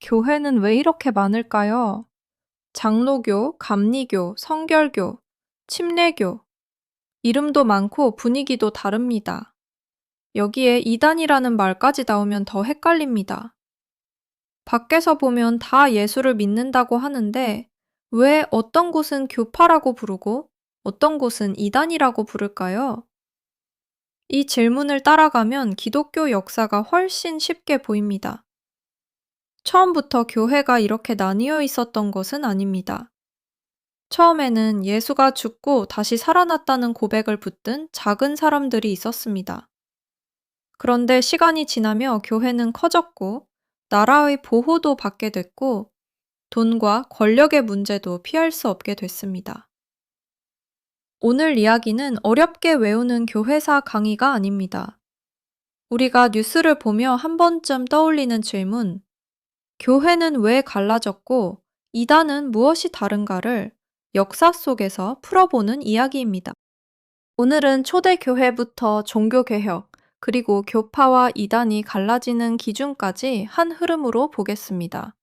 교회는 왜 이렇게 많을까요? 장로교, 감리교, 성결교, 침례교. 이름도 많고 분위기도 다릅니다. 여기에 이단이라는 말까지 나오면 더 헷갈립니다. 밖에서 보면 다 예수를 믿는다고 하는데 왜 어떤 곳은 교파라고 부르고 어떤 곳은 이단이라고 부를까요? 이 질문을 따라가면 기독교 역사가 훨씬 쉽게 보입니다. 처음부터 교회가 이렇게 나뉘어 있었던 것은 아닙니다. 처음에는 예수가 죽고 다시 살아났다는 고백을 붙든 작은 사람들이 있었습니다. 그런데 시간이 지나며 교회는 커졌고, 나라의 보호도 받게 됐고, 돈과 권력의 문제도 피할 수 없게 됐습니다. 오늘 이야기는 어렵게 외우는 교회사 강의가 아닙니다. 우리가 뉴스를 보며 한 번쯤 떠올리는 질문, 교회는 왜 갈라졌고, 이단은 무엇이 다른가를 역사 속에서 풀어보는 이야기입니다. 오늘은 초대교회부터 종교개혁, 그리고 교파와 이단이 갈라지는 기준까지 한 흐름으로 보겠습니다.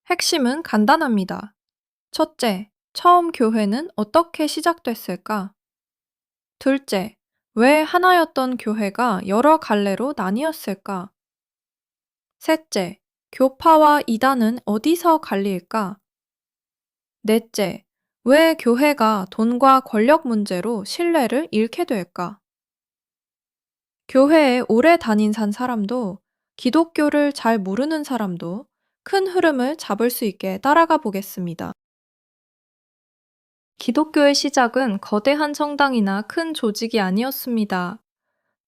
핵심은 간단합니다. 첫째, 처음 교회는 어떻게 시작됐을까? 둘째, 왜 하나였던 교회가 여러 갈래로 나뉘었을까? 셋째, 교파와 이단은 어디서 갈릴까? 넷째, 왜 교회가 돈과 권력 문제로 신뢰를 잃게 될까? 교회에 오래 다닌 산 사람도, 기독교를 잘 모르는 사람도 큰 흐름을 잡을 수 있게 따라가 보겠습니다. 기독교의 시작은 거대한 성당이나 큰 조직이 아니었습니다.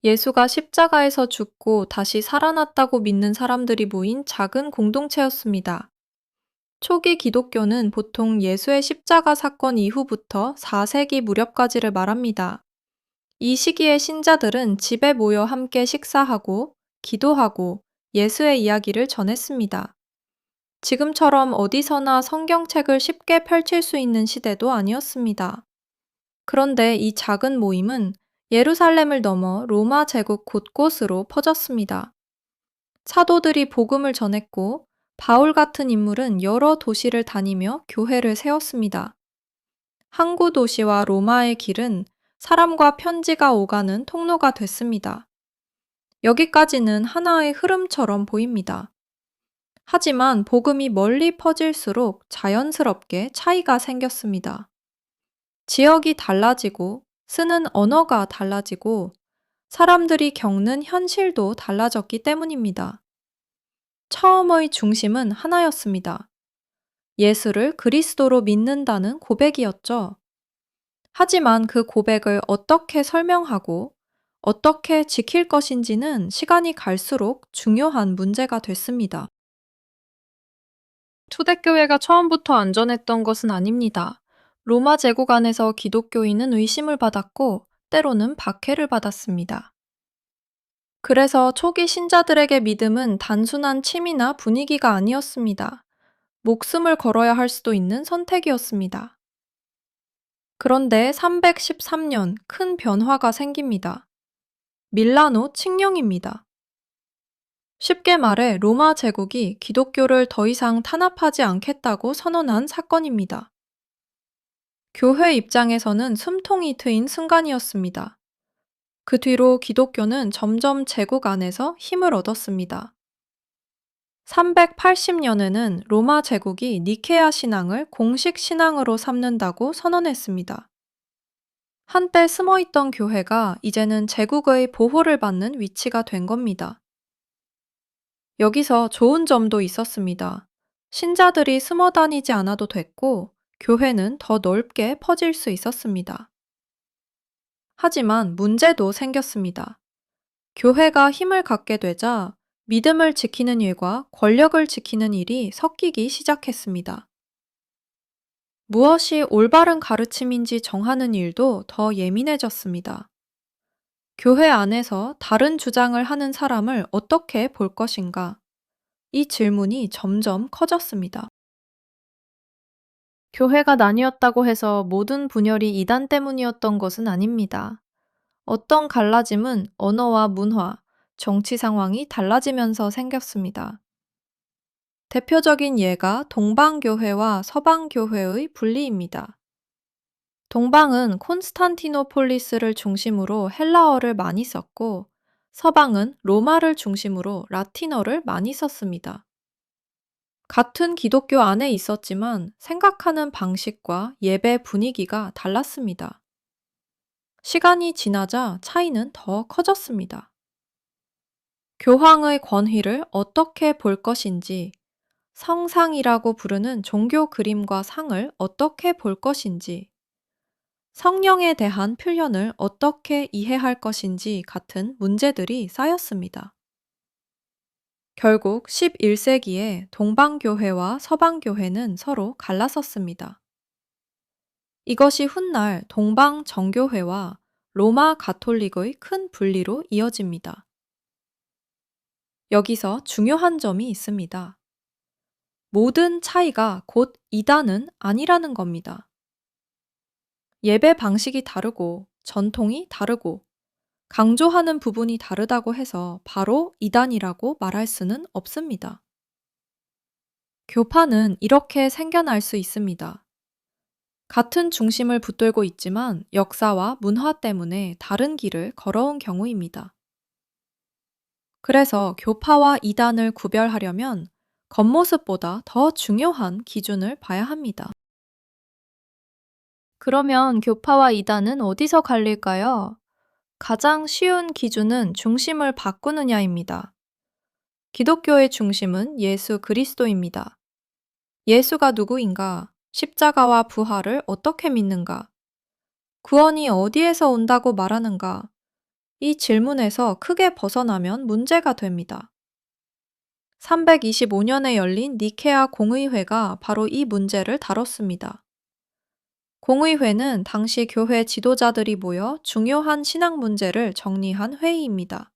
예수가 십자가에서 죽고 다시 살아났다고 믿는 사람들이 모인 작은 공동체였습니다. 초기 기독교는 보통 예수의 십자가 사건 이후부터 4세기 무렵까지를 말합니다. 이 시기의 신자들은 집에 모여 함께 식사하고, 기도하고, 예수의 이야기를 전했습니다. 지금처럼 어디서나 성경책을 쉽게 펼칠 수 있는 시대도 아니었습니다. 그런데 이 작은 모임은 예루살렘을 넘어 로마 제국 곳곳으로 퍼졌습니다. 사도들이 복음을 전했고, 바울 같은 인물은 여러 도시를 다니며 교회를 세웠습니다. 항구 도시와 로마의 길은 사람과 편지가 오가는 통로가 됐습니다. 여기까지는 하나의 흐름처럼 보입니다. 하지만 복음이 멀리 퍼질수록 자연스럽게 차이가 생겼습니다. 지역이 달라지고, 쓰는 언어가 달라지고, 사람들이 겪는 현실도 달라졌기 때문입니다. 처음의 중심은 하나였습니다. 예수를 그리스도로 믿는다는 고백이었죠. 하지만 그 고백을 어떻게 설명하고 어떻게 지킬 것인지는 시간이 갈수록 중요한 문제가 됐습니다. 초대교회가 처음부터 안전했던 것은 아닙니다. 로마 제국 안에서 기독교인은 의심을 받았고 때로는 박해를 받았습니다. 그래서 초기 신자들에게 믿음은 단순한 취미나 분위기가 아니었습니다. 목숨을 걸어야 할 수도 있는 선택이었습니다. 그런데 313년 큰 변화가 생깁니다. 밀라노 칙령입니다. 쉽게 말해 로마 제국이 기독교를 더 이상 탄압하지 않겠다고 선언한 사건입니다. 교회 입장에서는 숨통이 트인 순간이었습니다. 그 뒤로 기독교는 점점 제국 안에서 힘을 얻었습니다. 380년에는 로마 제국이 니케아 신앙을 공식 신앙으로 삼는다고 선언했습니다. 한때 숨어있던 교회가 이제는 제국의 보호를 받는 위치가 된 겁니다. 여기서 좋은 점도 있었습니다. 신자들이 숨어 다니지 않아도 됐고, 교회는 더 넓게 퍼질 수 있었습니다. 하지만 문제도 생겼습니다. 교회가 힘을 갖게 되자 믿음을 지키는 일과 권력을 지키는 일이 섞이기 시작했습니다. 무엇이 올바른 가르침인지 정하는 일도 더 예민해졌습니다. 교회 안에서 다른 주장을 하는 사람을 어떻게 볼 것인가? 이 질문이 점점 커졌습니다. 교회가 나뉘었다고 해서 모든 분열이 이단 때문이었던 것은 아닙니다. 어떤 갈라짐은 언어와 문화, 정치 상황이 달라지면서 생겼습니다. 대표적인 예가 동방교회와 서방교회의 분리입니다. 동방은 콘스탄티노폴리스를 중심으로 헬라어를 많이 썼고, 서방은 로마를 중심으로 라틴어를 많이 썼습니다. 같은 기독교 안에 있었지만 생각하는 방식과 예배 분위기가 달랐습니다. 시간이 지나자 차이는 더 커졌습니다. 교황의 권위를 어떻게 볼 것인지, 성상이라고 부르는 종교 그림과 상을 어떻게 볼 것인지, 성령에 대한 표현을 어떻게 이해할 것인지 같은 문제들이 쌓였습니다. 결국 11세기에 동방교회와 서방교회는 서로 갈라섰습니다. 이것이 훗날 동방정교회와 로마 가톨릭의 큰 분리로 이어집니다. 여기서 중요한 점이 있습니다. 모든 차이가 곧 이단은 아니라는 겁니다. 예배 방식이 다르고 전통이 다르고 강조하는 부분이 다르다고 해서 바로 이단이라고 말할 수는 없습니다. 교파는 이렇게 생겨날 수 있습니다. 같은 중심을 붙들고 있지만 역사와 문화 때문에 다른 길을 걸어온 경우입니다. 그래서 교파와 이단을 구별하려면 겉모습보다 더 중요한 기준을 봐야 합니다. 그러면 교파와 이단은 어디서 갈릴까요? 가장 쉬운 기준은 중심을 바꾸느냐입니다. 기독교의 중심은 예수 그리스도입니다. 예수가 누구인가? 십자가와 부활을 어떻게 믿는가? 구원이 어디에서 온다고 말하는가? 이 질문에서 크게 벗어나면 문제가 됩니다. 325년에 열린 니케아 공의회가 바로 이 문제를 다뤘습니다. 공의회는 당시 교회 지도자들이 모여 중요한 신앙 문제를 정리한 회의입니다.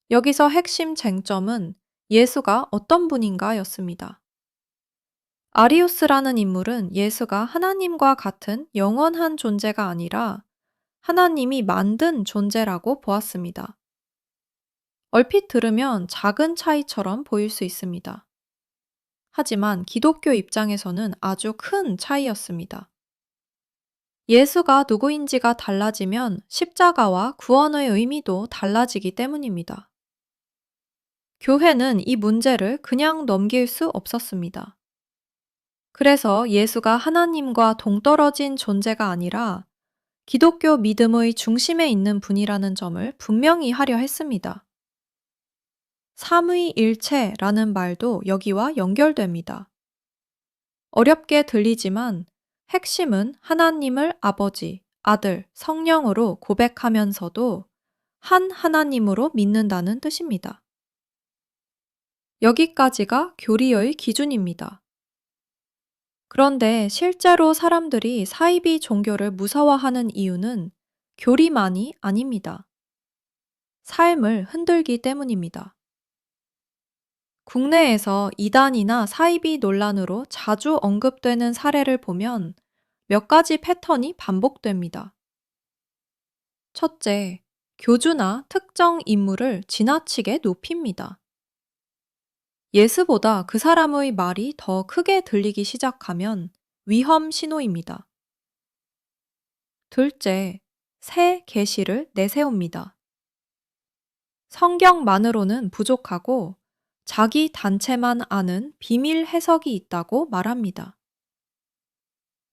여기서 핵심 쟁점은 예수가 어떤 분인가 였습니다. 아리우스라는 인물은 예수가 하나님과 같은 영원한 존재가 아니라 하나님이 만든 존재라고 보았습니다. 얼핏 들으면 작은 차이처럼 보일 수 있습니다. 하지만 기독교 입장에서는 아주 큰 차이였습니다. 예수가 누구인지가 달라지면 십자가와 구원의 의미도 달라지기 때문입니다. 교회는 이 문제를 그냥 넘길 수 없었습니다. 그래서 예수가 하나님과 동떨어진 존재가 아니라 기독교 믿음의 중심에 있는 분이라는 점을 분명히 하려 했습니다. 삼위일체라는 말도 여기와 연결됩니다. 어렵게 들리지만 핵심은 하나님을 아버지, 아들, 성령으로 고백하면서도 한 하나님으로 믿는다는 뜻입니다. 여기까지가 교리의 기준입니다. 그런데 실제로 사람들이 사이비 종교를 무서워하는 이유는 교리만이 아닙니다. 삶을 흔들기 때문입니다. 국내에서 이단이나 사이비 논란으로 자주 언급되는 사례를 보면 몇 가지 패턴이 반복됩니다. 첫째, 교주나 특정 인물을 지나치게 높입니다. 예수보다 그 사람의 말이 더 크게 들리기 시작하면 위험 신호입니다. 둘째, 새 계시를 내세웁니다. 성경만으로는 부족하고 자기 단체만 아는 비밀 해석이 있다고 말합니다.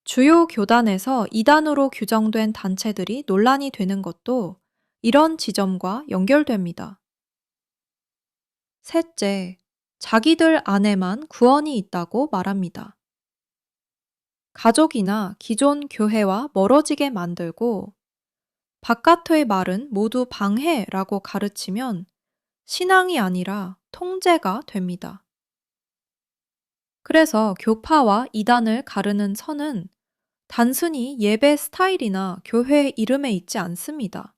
주요 교단에서 이단으로 규정된 단체들이 논란이 되는 것도 이런 지점과 연결됩니다. 셋째, 자기들 안에만 구원이 있다고 말합니다. 가족이나 기존 교회와 멀어지게 만들고 바깥의 말은 모두 방해라고 가르치면 신앙이 아니라 통제가 됩니다. 그래서 교파와 이단을 가르는 선은 단순히 예배 스타일이나 교회 이름에 있지 않습니다.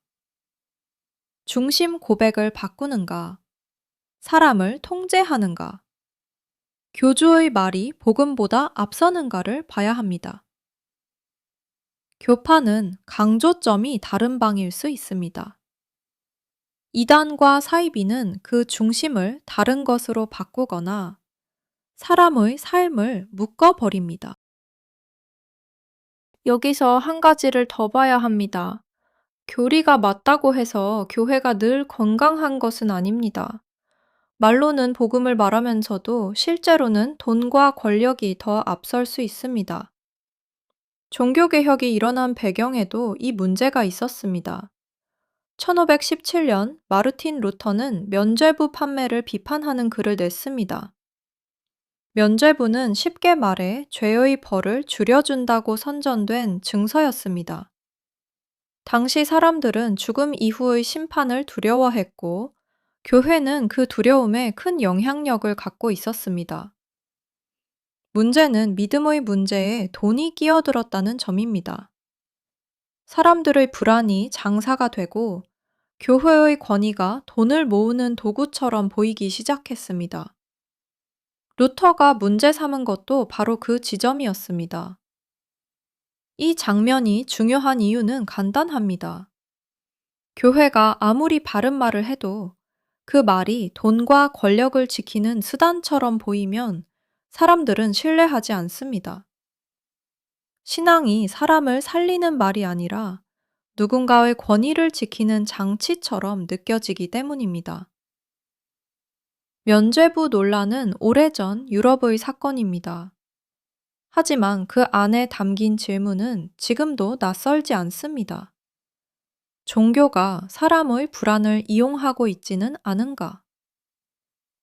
중심 고백을 바꾸는가, 사람을 통제하는가, 교주의 말이 복음보다 앞서는가를 봐야 합니다. 교파는 강조점이 다른 방일 수 있습니다. 이단과 사이비는 그 중심을 다른 것으로 바꾸거나 사람의 삶을 묶어버립니다. 여기서 한 가지를 더 봐야 합니다. 교리가 맞다고 해서 교회가 늘 건강한 것은 아닙니다. 말로는 복음을 말하면서도 실제로는 돈과 권력이 더 앞설 수 있습니다. 종교개혁이 일어난 배경에도 이 문제가 있었습니다. 1517년 마르틴 루터는 면죄부 판매를 비판하는 글을 냈습니다. 면죄부는 쉽게 말해 죄의 벌을 줄여준다고 선전된 증서였습니다. 당시 사람들은 죽음 이후의 심판을 두려워했고, 교회는 그 두려움에 큰 영향력을 갖고 있었습니다. 문제는 믿음의 문제에 돈이 끼어들었다는 점입니다. 사람들의 불안이 장사가 되고, 교회의 권위가 돈을 모으는 도구처럼 보이기 시작했습니다. 루터가 문제 삼은 것도 바로 그 지점이었습니다. 이 장면이 중요한 이유는 간단합니다. 교회가 아무리 바른 말을 해도 그 말이 돈과 권력을 지키는 수단처럼 보이면 사람들은 신뢰하지 않습니다. 신앙이 사람을 살리는 말이 아니라 누군가의 권위를 지키는 장치처럼 느껴지기 때문입니다. 면죄부 논란은 오래전 유럽의 사건입니다. 하지만 그 안에 담긴 질문은 지금도 낯설지 않습니다. 종교가 사람의 불안을 이용하고 있지는 않은가?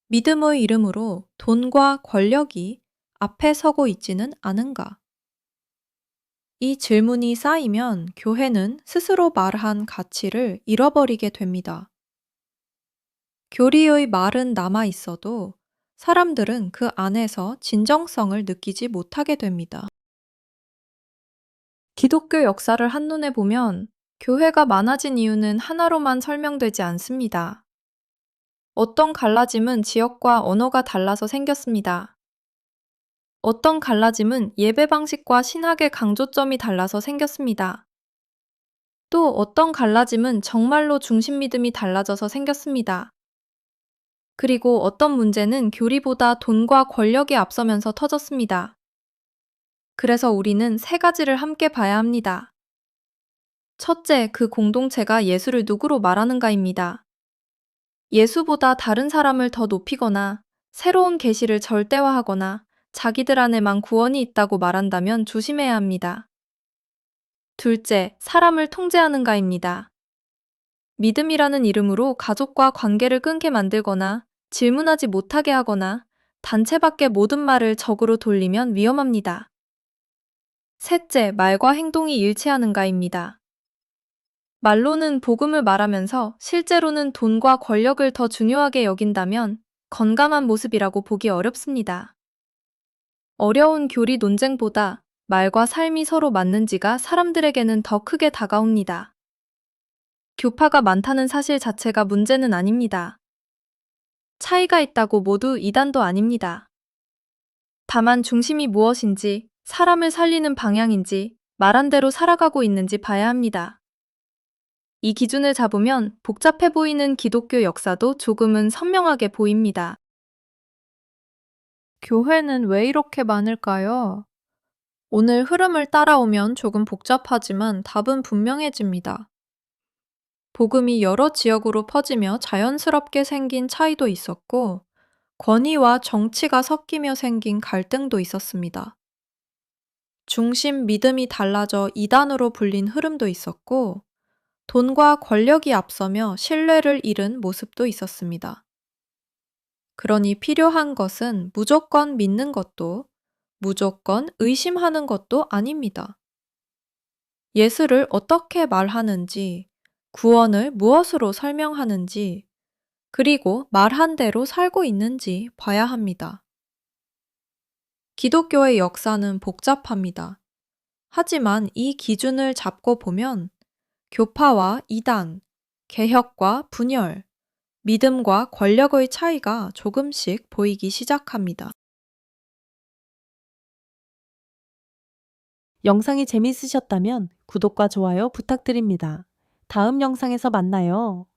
믿음의 이름으로 돈과 권력이 앞에 서고 있지는 않은가? 이 질문이 쌓이면 교회는 스스로 말한 가치를 잃어버리게 됩니다. 교리의 말은 남아 있어도 사람들은 그 안에서 진정성을 느끼지 못하게 됩니다. 기독교 역사를 한눈에 보면 교회가 많아진 이유는 하나로만 설명되지 않습니다. 어떤 갈라짐은 지역과 언어가 달라서 생겼습니다. 어떤 갈라짐은 예배 방식과 신학의 강조점이 달라서 생겼습니다. 또 어떤 갈라짐은 정말로 중심 믿음이 달라져서 생겼습니다. 그리고 어떤 문제는 교리보다 돈과 권력이 앞서면서 터졌습니다. 그래서 우리는 세 가지를 함께 봐야 합니다. 첫째, 그 공동체가 예수를 누구로 말하는가입니다. 예수보다 다른 사람을 더 높이거나 새로운 계시를 절대화하거나 자기들 안에만 구원이 있다고 말한다면 조심해야 합니다. 둘째, 사람을 통제하는가입니다. 믿음이라는 이름으로 가족과 관계를 끊게 만들거나 질문하지 못하게 하거나 단체 밖의 모든 말을 적으로 돌리면 위험합니다. 셋째, 말과 행동이 일치하는가입니다. 말로는 복음을 말하면서 실제로는 돈과 권력을 더 중요하게 여긴다면 건강한 모습이라고 보기 어렵습니다. 어려운 교리 논쟁보다 말과 삶이 서로 맞는지가 사람들에게는 더 크게 다가옵니다. 교파가 많다는 사실 자체가 문제는 아닙니다. 차이가 있다고 모두 이단도 아닙니다. 다만 중심이 무엇인지, 사람을 살리는 방향인지, 말한 대로 살아가고 있는지 봐야 합니다. 이 기준을 잡으면 복잡해 보이는 기독교 역사도 조금은 선명하게 보입니다. 교회는 왜 이렇게 많을까요? 오늘 흐름을 따라오면 조금 복잡하지만 답은 분명해집니다. 복음이 여러 지역으로 퍼지며 자연스럽게 생긴 차이도 있었고, 권위와 정치가 섞이며 생긴 갈등도 있었습니다. 중심 믿음이 달라져 이단으로 불린 흐름도 있었고, 돈과 권력이 앞서며 신뢰를 잃은 모습도 있었습니다. 그러니 필요한 것은 무조건 믿는 것도, 무조건 의심하는 것도 아닙니다. 예수를 어떻게 말하는지, 구원을 무엇으로 설명하는지, 그리고 말한 대로 살고 있는지 봐야 합니다. 기독교의 역사는 복잡합니다. 하지만 이 기준을 잡고 보면 교파와 이단, 개혁과 분열, 믿음과 권력의 차이가 조금씩 보이기 시작합니다. 영상이 재밌으셨다면 구독과 좋아요 부탁드립니다. 다음 영상에서 만나요.